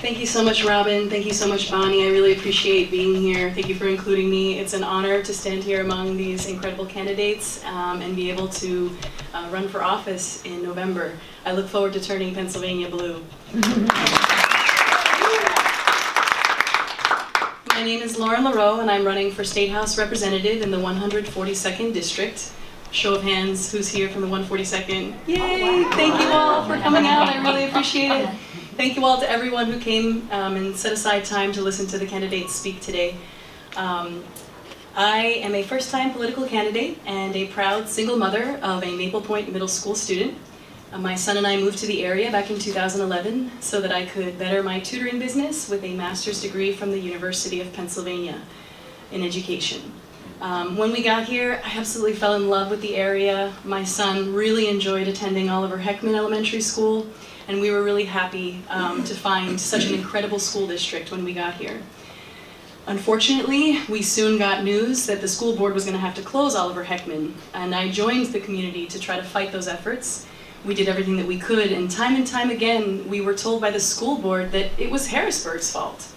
Thank you so much, Robin. Thank you so much, Bonnie. I really appreciate being here. Thank you for including me. It's an honor to stand here among these incredible candidates and be able to run for office in November. I look forward to turning Pennsylvania blue. My name is Lareau, and I'm running for State House Representative in the 142nd District. Show of hands, who's here from the 142nd? Yay! Thank you all for coming out. I really appreciate it. Thank you all to everyone who came and set aside time to listen to the candidates speak today. I am a first-time political candidate and a proud single mother of a Maple Point Middle School student. My son and I moved to the area back in 2011 so that I could better my tutoring business with a master's degree from the University of Pennsylvania in education. When we got here, I absolutely fell in love with the area. My son really enjoyed attending Oliver Heckman Elementary School, and we were really happy to find such an incredible school district when we got here. Unfortunately, we soon got news that the school board was going to have to close Oliver Heckman, and I joined the community to try to fight those efforts. We did everything that we could, and time again, we were told by the school board that it was Harrisburg's fault.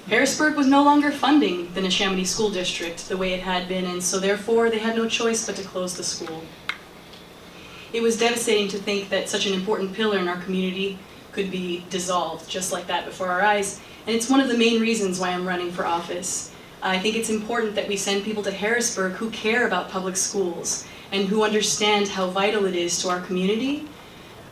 Harrisburg was no longer funding the Neshaminy School District the way it had been, and so therefore they had no choice but to close the school. It was devastating to think that such an important pillar in our community could be dissolved just like that before our eyes, and it's one of the main reasons why I'm running for office. I think it's important that we send people to Harrisburg who care about public schools and who understand how vital it is to our community,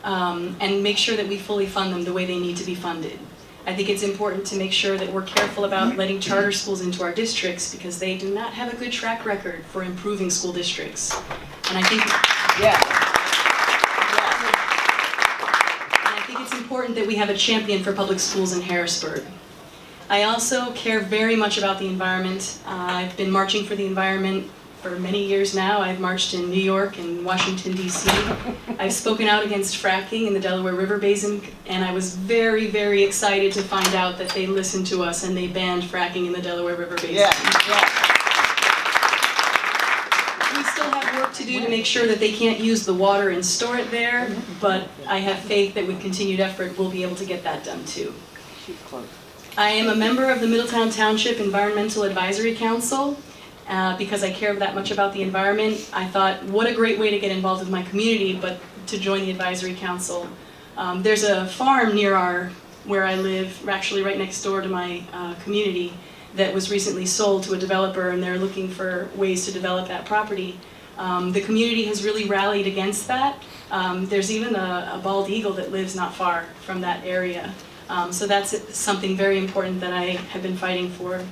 and make sure that we fully fund them the way they need to be funded. I think it's important to make sure that we're careful about letting charter schools into our districts because they do not have a good track record for improving school districts. And I think, it's important that we have a champion for public schools in Harrisburg. I also care very much about the environment. I've been marching for the environment for many years now. I've marched in New York and Washington, D.C. I've spoken out against fracking in the Delaware River Basin, and I was very, very excited to find out that they listened to us and they banned fracking in the Delaware River Basin. We still have work to do to make sure that they can't use the water and store it there, but I have faith that with continued effort we'll be able to get that done too. I am a member of the Middletown Township Environmental Advisory Council. Because I care that much about the environment, I thought, what a great way to get involved with my community, but to join the advisory council. There's a farm near where I live, actually right next door to my community, that was recently sold to a developer, and they're looking for ways to develop that property. The community has really rallied against that. There's even a bald eagle that lives not far from that area. So that's something very important that I have been fighting for.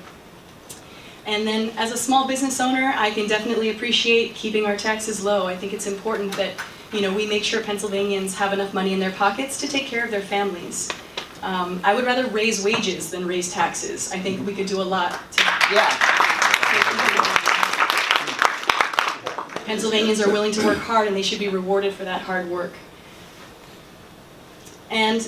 And then as a small business owner, I can definitely appreciate keeping our taxes low. I think it's important that we make sure Pennsylvanians have enough money in their pockets to take care of their families. I would rather raise wages than raise taxes. I think we could do a lot to Pennsylvanians are willing to work hard, and they should be rewarded for that hard work. And,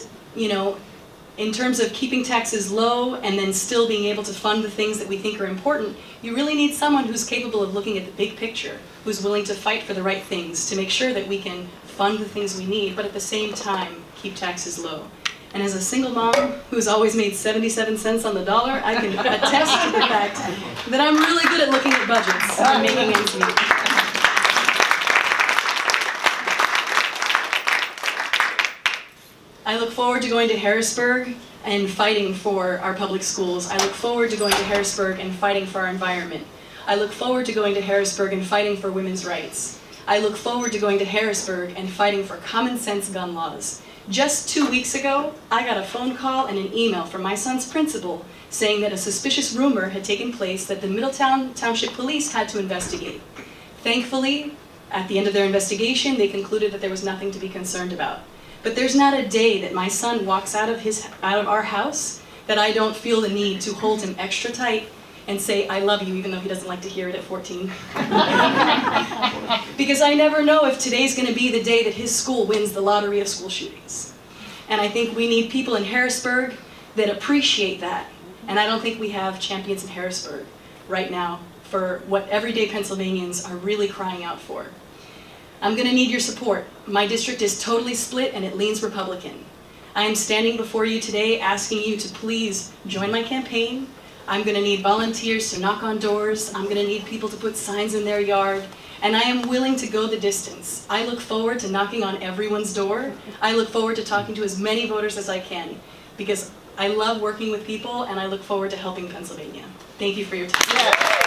in terms of keeping taxes low and then still being able to fund the things that we think are important, you really need someone who's capable of looking at the big picture, who's willing to fight for the right things, to make sure that we can fund the things we need, but at the same time, keep taxes low. And as a single mom who's always made 77 cents on the dollar, I can attest to the fact that I'm really good at looking at budgets and making ends meet. I look forward to going to Harrisburg and fighting for our public schools. I look forward to going to Harrisburg and fighting for our environment. I look forward to going to Harrisburg and fighting for women's rights. I look forward to going to Harrisburg and fighting for common sense gun laws. Just 2 weeks ago, I got a phone call and an email from my son's principal saying that a suspicious rumor had taken place that the Middletown Township Police had to investigate. Thankfully, at the end of their investigation, they concluded that there was nothing to be concerned about. But there's not a day that my son walks out of our house that I don't feel the need to hold him extra tight and say, I love you, even though he doesn't like to hear it at 14. Because I never know if today's going to be the day that his school wins the lottery of school shootings. And I think we need people in Harrisburg that appreciate that. And I don't think we have champions in Harrisburg right now for what everyday Pennsylvanians are really crying out for. I'm going to need your support. My district is totally split and it leans Republican. I'm standing before you today asking you to please join my campaign. I'm going to need volunteers to knock on doors. I'm going to need people to put signs in their yard. And I am willing to go the distance. I look forward to knocking on everyone's door. I look forward to talking to as many voters as I can, because I love working with people and I look forward to helping Pennsylvania. Thank you for your time. Yeah.